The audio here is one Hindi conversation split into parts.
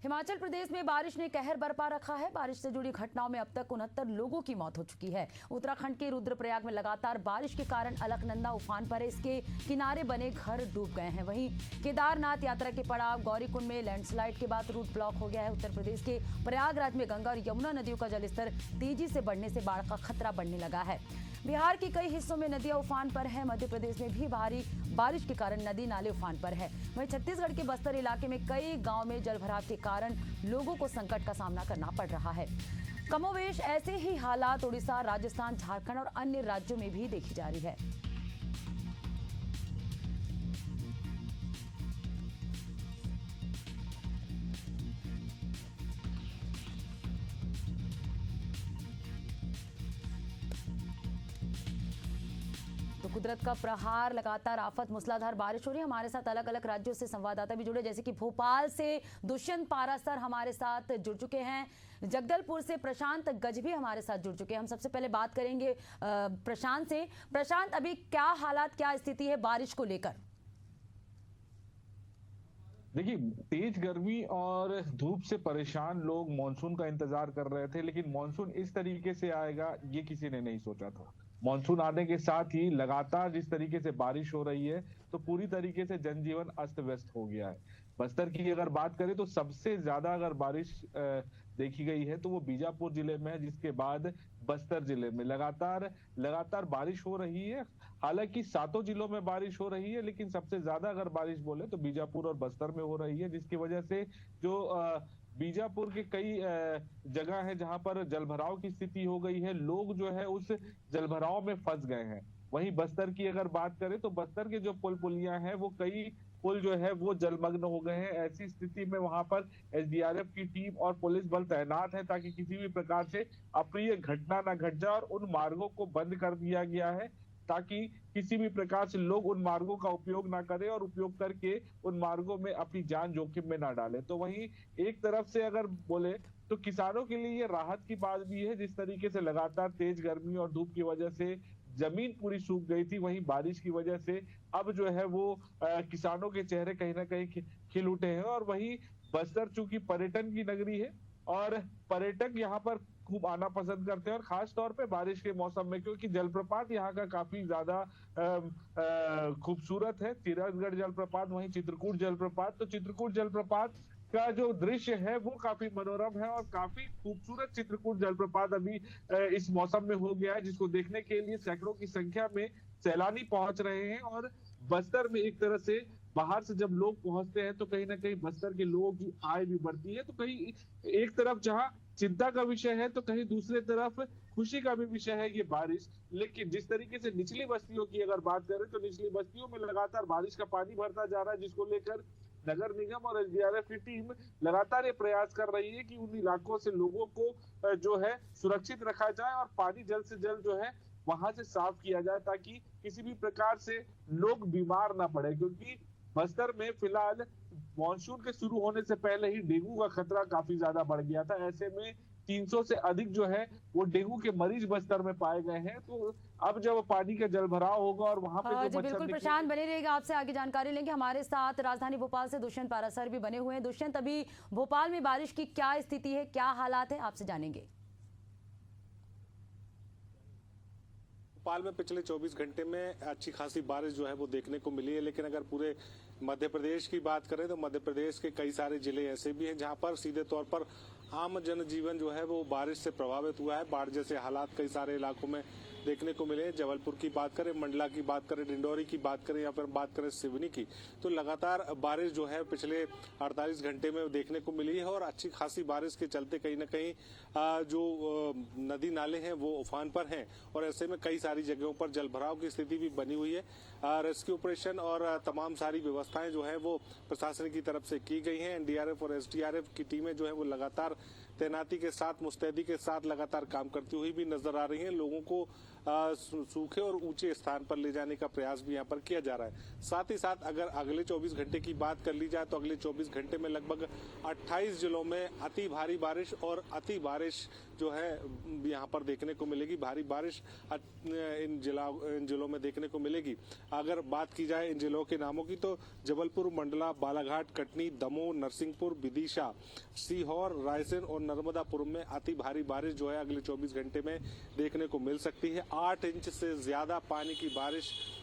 हिमाचल प्रदेश में बारिश ने कहर बरपा रखा है। बारिश से जुड़ी घटनाओं में अब तक 69 लोगों की मौत हो चुकी है। उत्तराखंड के रुद्रप्रयाग में लगातार बारिश के कारण अलकनंदा उफान पर है। इसके किनारे बने घर डूब गए हैं। वहीं केदारनाथ यात्रा के पड़ाव गौरीकुंड में लैंडस्लाइड के बाद रूट ब्लॉक हो गया है। उत्तर प्रदेश के प्रयागराज में गंगा और यमुना नदियों का जलस्तर तेजी से बढ़ने से बाढ़ का खतरा बढ़ने लगा है। बिहार के कई हिस्सों में नदियां उफान पर है। मध्य प्रदेश में भी भारी बारिश के कारण नदी नाले उफान पर है। वहीं छत्तीसगढ़ के बस्तर इलाके में कई गांव में जलभराव के कारण लोगों को संकट का सामना करना पड़ रहा है। कमोवेश ऐसे ही हालात उड़ीसा, राजस्थान, झारखंड और अन्य राज्यों में भी देखी जा रही है। तो कुदरत का प्रहार, लगातार आफत, मूसलाधार बारिश हो रही है। हमारे साथ अलग अलग राज्यों से संवाददाता भी जुड़े, जैसे कि भोपाल से दुष्यंत पारासर हमारे साथ जुड़ चुके हैं, जगदलपुर से प्रशांत गज भी हमारे साथ जुड़ चुके हैं। हम सबसे पहले बात करेंगे प्रशांत से। प्रशांत, अभी क्या हालात, क्या स्थिति है बारिश को लेकर? देखिए, तेज गर्मी और धूप से परेशान लोग मानसून का इंतजार कर रहे थे, लेकिन मानसून इस तरीके से आएगा ये किसी ने नहीं सोचा था। मानसून आने के साथ ही लगातार जिस तरीके से बारिश हो रही है, तो पूरी तरीके से जनजीवन अस्त व्यस्त हो गया है। बस्तर की अगर बात करें तो सबसे ज्यादा अगर बारिश देखी गई है तो वो बीजापुर जिले में है, जिसके बाद बस्तर जिले में लगातार बारिश हो रही है। हालांकि सातों जिलों में बारिश हो रही है, लेकिन सबसे ज्यादा अगर बारिश बोले तो बीजापुर और बस्तर में हो रही है, जिसकी वजह से जो बीजापुर के कई जगह है जहां पर जलभराव की स्थिति हो गई है। लोग जो है उस जलभराव में फंस गए हैं। वहीं बस्तर की अगर बात करें तो बस्तर के जो पुल पुलियां हैं, वो कई पुल जो है वो जलमग्न हो गए हैं। ऐसी स्थिति में वहां पर एसडीआरएफ की टीम और पुलिस बल तैनात है, ताकि किसी भी प्रकार से अप्रिय घटना न घट जाए। और उन मार्गों को बंद कर दिया गया है, ताकि किसी भी प्रकार से लोग उन मार्गों का उपयोग ना करें और उपयोग करके उन मार्गों में अपनी जान जोखिम में ना डालें। तो वहीं एक तरफ से अगर बोले तो किसानों के लिए ये राहत की बात भी है। जिस तरीके से लगातार तेज गर्मी और धूप की वजह से जमीन पूरी सूख गई थी, वहीं बारिश की वजह से अब जो है वो किसानों के चेहरे कहीं ना कहीं खिल उठे हैं। और वहीं बस्तर चूंकि पर्यटन की नगरी है और पर्यटक यहाँ पर खूब आना पसंद करते हैं, और खास तौर पे बारिश के मौसम में, क्योंकि जलप्रपात यहाँ का काफी ज्यादा खूबसूरत है। तिरथगढ़ जलप्रपात, वहीं चित्रकूट जलप्रपात। तो चित्रकूट जलप्रपात का जो दृश्य है वो काफी मनोरम है और काफी खूबसूरत चित्रकूट जलप्रपात अभी इस मौसम में हो गया है, जिसको देखने के लिए सैकड़ों की संख्या में सैलानी पहुंच रहे हैं। और बस्तर में एक तरह से बाहर से जब लोग पहुंचते हैं तो कहीं ना कहीं बस्तर के लोगों की आय भी बढ़ती है। तो कहीं एक तरफ जहां चिंता का विषय है तो कहीं दूसरे तरफ खुशी का भी विषय है ये बारिश। लेकिन जिस तरीके से निचली बस्तियों की अगर बात करें तो निचली बस्तियों में लगातार बारिश का पानी भरता जा रहा है, जिसको लेकर नगर निगम और एसडीआरएफ की टीम लगातार ये प्रयास कर रही है कि उन इलाकों से लोगों को जो है सुरक्षित रखा जाए और पानी जल्द से जल्द जो है वहां से साफ किया जाए, ताकि किसी भी प्रकार से लोग बीमार ना पड़े। क्योंकि बस्तर में फिलहाल मानसून के शुरू होने से पहले ही डेंगू का खतरा काफी ज्यादा बढ़ गया था। ऐसे में 300 से अधिक जो है वो डेंगू के मरीज बस्तर में पाए गए हैं। तो अब जब पानी का जलभराव होगा और वहां पे जो बिल्कुल प्रशांत बने रहेगा, आपसे आगे जानकारी लेंगे। हमारे साथ राजधानी भोपाल से दुष्यंत पारासर भी बने हुए हैं। दुष्यंत, अभी भोपाल में बारिश की क्या स्थिति है, क्या हालात है, आपसे जानेंगे। भोपाल में पिछले 24 घंटे में अच्छी खासी बारिश जो है वो देखने को मिली है, लेकिन अगर पूरे मध्य प्रदेश की बात करें तो मध्य प्रदेश के कई सारे जिले ऐसे भी हैं जहां पर सीधे तौर पर आम जनजीवन जो है वो बारिश से प्रभावित हुआ है। बाढ़ जैसे हालात कई सारे इलाकों में देखने को मिले। जबलपुर की बात करें, मंडला की बात करें, डिंडोरी की बात करें या फिर बात करें सिवनी की, तो लगातार बारिश जो है पिछले 48 घंटे में देखने को मिली है। और अच्छी खासी बारिश के चलते कहीं न कहीं जो नदी नाले हैं वो उफान पर हैं, और ऐसे में कई सारी जगहों पर जलभराव की स्थिति भी बनी हुई है। रेस्क्यू ऑपरेशन और तमाम सारी व्यवस्थाएं जो है वो प्रशासन की तरफ से की गई हैं। एनडीआरएफ और एसडीआरएफ की टीमें जो है वो लगातार तैनाती के साथ, मुस्तैदी के साथ लगातार काम करती हुई भी नजर आ रही हैं। लोगों को सूखे और ऊंचे स्थान पर ले जाने का प्रयास भी यहाँ पर किया जा रहा है। साथ ही साथ अगर अगले 24 घंटे की बात कर ली जाए तो अगले 24 घंटे में लगभग 28 जिलों में अति भारी बारिश और अति बारिश जो है यहाँ पर देखने को मिलेगी। भारी बारिश इन जिलों में देखने को मिलेगी। अगर बात की जाए इन जिलों के नामों की तो जबलपुर, मंडला, बालाघाट, कटनी, दमोह, नरसिंहपुर, विदिशा, सीहोर, रायसेन और नर्मदापुरम में अति भारी बारिश जो है अगले 24 घंटे में देखने को मिल सकती है। 8 इंच से ज्यादा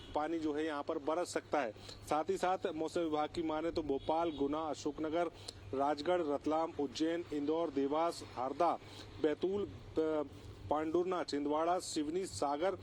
पानी जो है यहाँ पर बरस सकता है। साथ ही साथ मौसम विभाग की माने तो भोपाल, गुना, अशोकनगर, राजगढ़, रतलाम, उज्जैन, इंदौर, देवास, हरदा, बैतूल, पांडुरना, छिंदवाड़ा, सिवनी, सागर,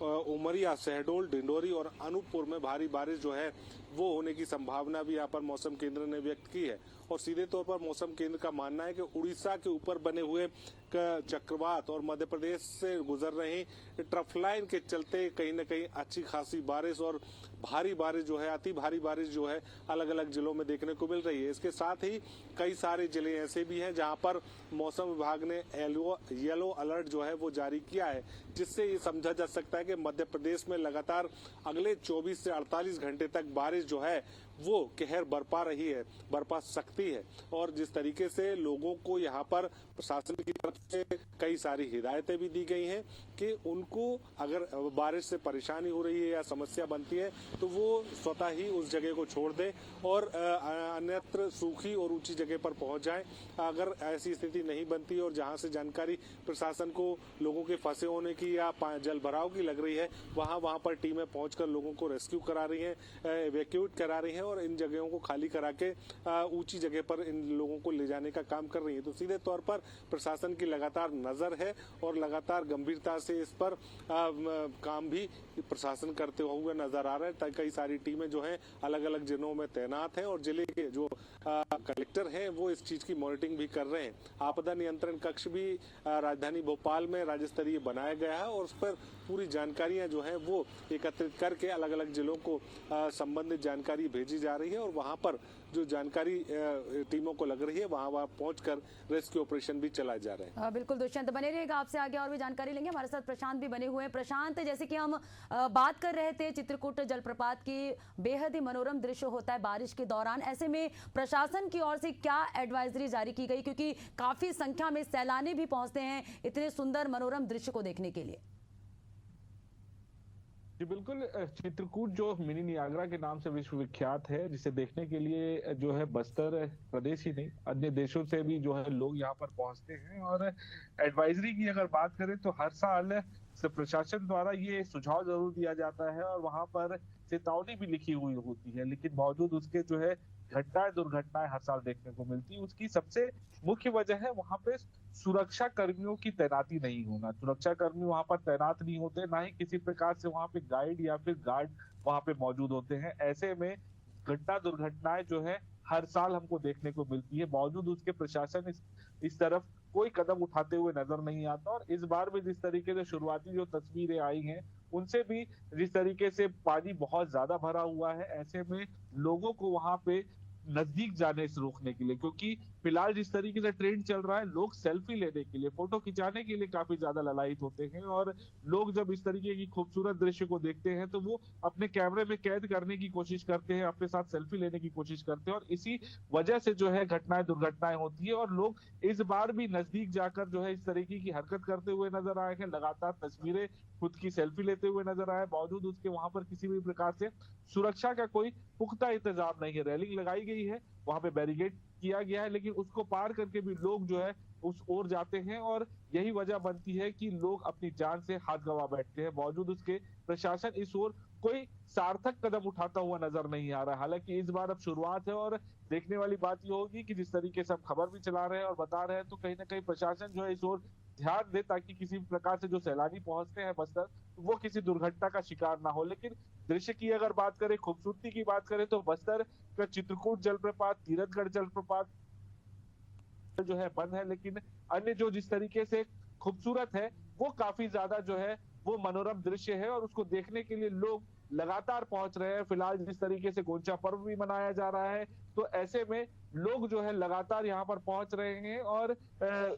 उमरिया, शहडोल, डिंडोरी और अनूपपुर में भारी बारिश जो है वो होने की संभावना भी यहाँ पर मौसम केंद्र ने व्यक्त की है। और सीधे तौर पर मौसम केंद्र का मानना है कि उड़ीसा के ऊपर बने हुए चक्रवात और मध्य प्रदेश से गुजर रही ट्रफ लाइन के चलते कहीं न कहीं अच्छी खासी बारिश और भारी बारिश जो है, अति भारी बारिश जो है अलग अलग जिलों में देखने को मिल रही है। इसके साथ ही कई सारे जिले ऐसे भी हैं जहां पर मौसम विभाग ने येलो अलर्ट जो है वो जारी किया है, जिससे ये समझा जा सकता है कि मध्य प्रदेश में लगातार अगले 24 से 48 घंटे तक बारिश जो है वो कहर बरपा सकती है। और जिस तरीके से लोगों को यहाँ पर प्रशासन की तरफ से कई सारी हिदायतें भी दी गई हैं कि उनको अगर बारिश से परेशानी हो रही है या समस्या बनती है तो वो स्वतः ही उस जगह को छोड़ दें और अन्यत्र सूखी और ऊंची जगह पर पहुंच जाएं। अगर ऐसी स्थिति नहीं बनती और जहां से जानकारी प्रशासन को लोगों के फंसे होने की या जल भराव की लग रही है वहां पर टीमें पहुंचकर लोगों को रेस्क्यू करा रही हैं, इवैक्यूएट करा रही हैं और इन जगहों को खाली करा के ऊंची जगह पर इन लोगों को ले जाने का काम कर रही है। तो सीधे तौर पर प्रशासन की लगातार नजर है और लगातार गंभीरता से इस पर काम भी प्रशासन करते हुए नजर आ रहा है। कई सारी टीमें जो हैं अलग अलग जिलों में तैनात हैं और जिले के जो कलेक्टर हैं वो इस चीज की मॉनिटरिंग भी कर रहे हैं। आपदा नियंत्रण कक्ष भी राजधानी भोपाल में राज्य स्तरीय बनाया गया है और उस पर पूरी जानकारियां जो है वो एकत्रित करके अलग अलग जिलों को संबंधित जानकारी भेजी जा रही है और वहां पर जो जानकारी टीमों को लग रही है वहां पहुंचकर रेस्क्यू ऑपरेशन भी चलाए जा रहे हैं। बिल्कुल दुष्यंत, बने रहिएगा, आपसे आगे और भी जानकारी लेंगे। हमारे साथ प्रशांत भी बने हुए हैं। प्रशांत, जैसे कि हम बात कर रहे थे चित्रकूट जलप्रपात की, बेहद ही मनोरम दृश्य होता है बारिश के दौरान। ऐसे में प्रशासन की ओर से क्या एडवाइजरी जारी की गई, क्योंकि काफी संख्या में सैलानी भी पहुंचते हैं इतने सुंदर मनोरम दृश्य को देखने के लिए? जी बिल्कुल, चित्रकूट जो मिनी नियाग्रा के नाम से विश्व विख्यात है, जिसे देखने के लिए जो है बस्तर प्रदेश ही नहीं अन्य देशों से भी जो है लोग यहाँ पर पहुंचते हैं। और एडवाइजरी की अगर बात करें तो हर साल प्रशासन द्वारा ये सुझाव जरूर दिया जाता है और वहां पर चेतावनी भी लिखी हुई होती है, लेकिन बावजूद उसके जो है दुर्घटनाएं हर साल देखने को मिलती है। उसकी सबसे मुख्य वजह है वहां पे सुरक्षा कर्मियों की तैनाती नहीं होना। सुरक्षा कर्मी वहां पर तैनात नहीं होते, ना ही किसी प्रकार से वहां पे गाइड या फिर गार्ड वहां पे मौजूद होते हैं। ऐसे में दुर्घटनाएं जो है हर साल हमको देखने को मिलती है। बावजूद उसके प्रशासन इस तरफ कोई कदम उठाते हुए नजर नहीं आता। और इस बार भी जिस तरीके से शुरुआती जो तस्वीरें आई हैं उनसे भी जिस तरीके से पानी बहुत ज्यादा भरा हुआ है, ऐसे में लोगों को वहां पे नजदीक जाने से रोकने के लिए, क्योंकि फिलहाल जिस तरीके से ट्रेंड चल रहा है लोग सेल्फी लेने के लिए, फोटो खिंचाने के लिए काफी ज्यादा ललायित होते हैं। और लोग जब इस तरीके की खूबसूरत दृश्य को देखते हैं तो वो अपने कैमरे में कैद करने की कोशिश करते हैं, अपने साथ सेल्फी लेने की कोशिश करते हैं और इसी वजह से जो है दुर्घटनाएं होती है। और लोग इस बार भी नजदीक जाकर जो है इस तरीके की हरकत करते हुए नजर आए हैं, लगातार तस्वीरें खुद की सेल्फी लेते हुए नजर आए। बावजूद उसके वहां पर किसी भी प्रकार से सुरक्षा का कोई पुख्ता इंतजाम नहीं है। रेलिंग लगाई गई है, वहां पे बैरिकेड किया गया है, लेकिन उसको पार करके भी लोग जो है उस ओर जाते हैं और यही वजह बनती है कि लोग अपनी जान से हाथ गंवा बैठते हैं। बावजूद उसके प्रशासन इस ओर कोई सार्थक कदम उठाता हुआ नजर नहीं आ रहा। हालांकि इस बार अब शुरुआत है और देखने वाली बात ये होगी कि जिस तरीके से हम खबर भी चला रहे हैं और बता रहे हैं तो कहीं ना कहीं प्रशासन जो है इस ओर ध्यान दे ताकि किसी भी प्रकार से जो सैलानी पहुंचते हैं बस्तर वो किसी दुर्घटना का शिकार ना हो। लेकिन दृश्य की अगर बात करें, खूबसूरती की बात करें तो बस्तर का चित्रकूट जलप्रपात, तीरथगढ़ जलप्रपात जो है बंद है, लेकिन अन्य जो जिस तरीके से खूबसूरत है वो काफी ज्यादा जो है वो मनोरम दृश्य है और उसको देखने के लिए लोग लगातार पहुंच रहे हैं। फिलहाल जिस तरीके से गोंचा पर्व भी मनाया जा रहा है तो ऐसे में लोग जो है लगातार यहाँ पर पहुंच रहे हैं और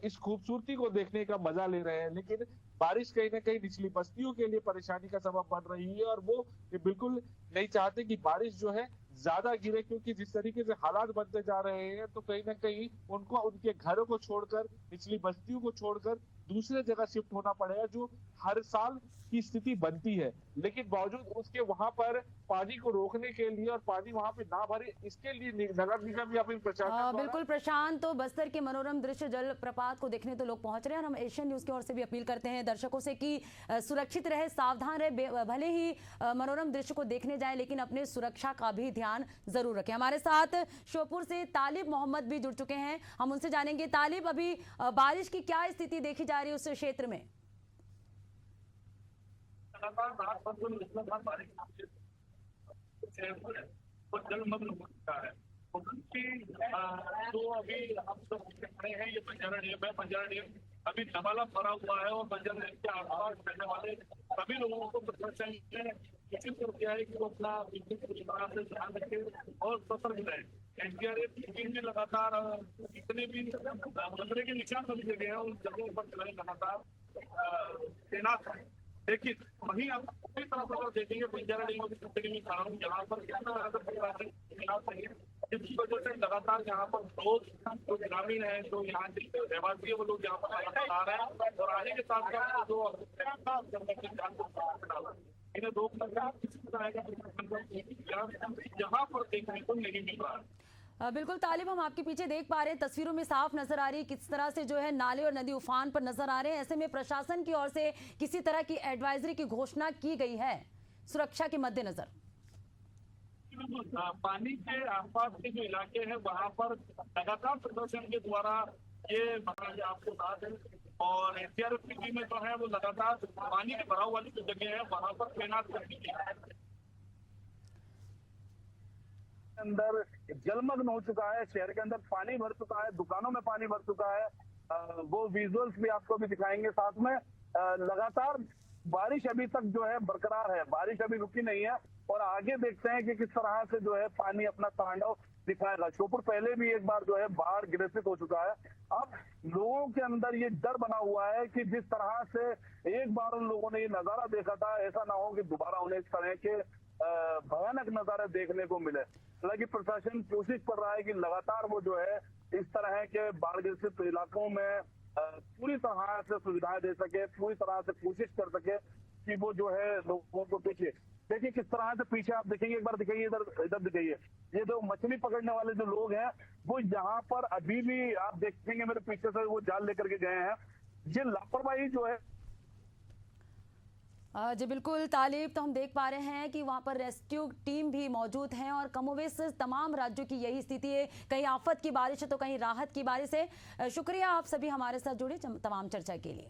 इस खूबसूरती को देखने का मजा ले रहे हैं। लेकिन बारिश कहीं ना कहीं निचली बस्तियों के लिए परेशानी का सबब बन रही है और वो बिल्कुल नहीं चाहते कि बारिश जो है ज्यादा गिरे, क्योंकि जिस तरीके से हालात बनते जा रहे हैं तो कहीं ना कहीं उनको उनके घरों को छोड़कर, निचली बस्तियों को छोड़कर दूसरे जगह शिफ्ट होना पड़ेगा, जो हर साल की स्थिति बनती है। लेकिन बावजूद उसके वहां पर पानी को रोकने के लिए और पानी वहां पे ना भरे, इसके लिए नगर निगम या फिर प्रशासन द्वारा बिल्कुल प्रशांत, तो बस्तर के मनोरम दृश्य जल प्रपात को देखने तो लोग पहुंच रहे हैं और हम एशियन न्यूज की ओर से भी अपील करते हैं दर्शकों से कि सुरक्षित रहे, सावधान रहे, भले ही मनोरम दृश्य को देखने जाए लेकिन अपने सुरक्षा का भी ध्यान जरूर रखें। हमारे साथ श्योपुर से तालिब मोहम्मद भी जुड़ चुके हैं, हम उनसे जानेंगे। तालिब, अभी बारिश की क्या स्थिति देखी जा रही है उस क्षेत्र में? जलमग्न हो चुका है तो अभी हम सब खड़े हैं, ये बंजारा डैम है। बंजारा डैम अभी लबालब भरा हुआ है और बंजारा डैम के आसपास रहने वाले सभी लोगों को प्रशासन ने सूचित कर दिया है कि वो अपना से ध्यान रखें और सतर्क रहे। एनडीआरएफ की टीम में लगातार जितने भी खतरे के निशान सभी जगह है उन जगहों पर जो है लगातार तैनात है। देखिए वहीं आप पूरी तरह से अगर देखेंगे बंजारा डैम की स्थिति में खड़ा हूँ, यहाँ पर जिसकी वजह से लगातार यहाँ पर लोग जो ग्रामीण है, जो यहाँ के रहवासी है, वो लोग यहाँ पर लगातार आ रहे हैं और आने के साथ साथ जो इन्हें रोकने का किसी तरह का यहाँ पर देखने को नहीं मिल रहा है। बिल्कुल तालिब, हम आपके पीछे देख पा रहे हैं, तस्वीरों में साफ नजर आ रही है किस तरह से जो है नाले और नदी उफान पर नजर आ रहे हैं। ऐसे में प्रशासन की ओर से किसी तरह की एडवाइजरी की घोषणा की गई है सुरक्षा के मद्देनजर? पानी के आसपास के जो इलाके हैं वहाँ पर लगातार प्रशासन के द्वारा ये आपके साथ है और एनडीआरएफ की टीमें जो है वो लगातार पानी के भराव वाली जो जगह है वहाँ पर तैनात कर दी गई है। अंदर जलमग्न हो चुका है, शहर के अंदर पानी भर चुका है, दुकानों में पानी भर चुका है। वो विजुअल्स भी आपको भी दिखाएंगे साथ में। लगातार बारिश अभी तक जो है बरकरार है, बारिश अभी रुकी नहीं है और आगे देखते हैं कि किस तरह से जो है पानी अपना तांडव दिखाएगा। श्योपुर पहले भी एक बार जो है बाढ़ ग्रसित हो चुका है। अब लोगों के अंदर ये डर बना हुआ है कि जिस तरह से एक बार उन लोगों ने ये नजारा देखा था, ऐसा ना हो कि दोबारा उन्हें इस तरह के भयानक नजारे देखने को मिले। हालांकि प्रशासन कोशिश कर रहा है कि लगातार वो जो है इस तरह के बाढ़ ग्रसित इलाकों में पूरी तरह से सुविधाएं दे सके, पूरी तरह से कोशिश कर सके कि वो जो है लोगों को देखिए किस तरह से पीछे आप देखेंगे, एक बार दिखाइए, इधर दिखाइए, ये जो मछली पकड़ने वाले जो लोग हैं वो यहाँ पर अभी भी आप देखेंगे मेरे पीछे से वो जाल लेकर के गए हैं। ये लापरवाही जो है जी बिल्कुल तालिब, तो हम देख पा रहे हैं कि वहां पर रेस्क्यू टीम भी मौजूद है और कमोवेश तमाम राज्यों की यही स्थिति है, कहीं आफत की बारिश है तो कहीं राहत की बारिश है। शुक्रिया आप सभी हमारे साथ जुड़े तमाम चर्चा के लिए।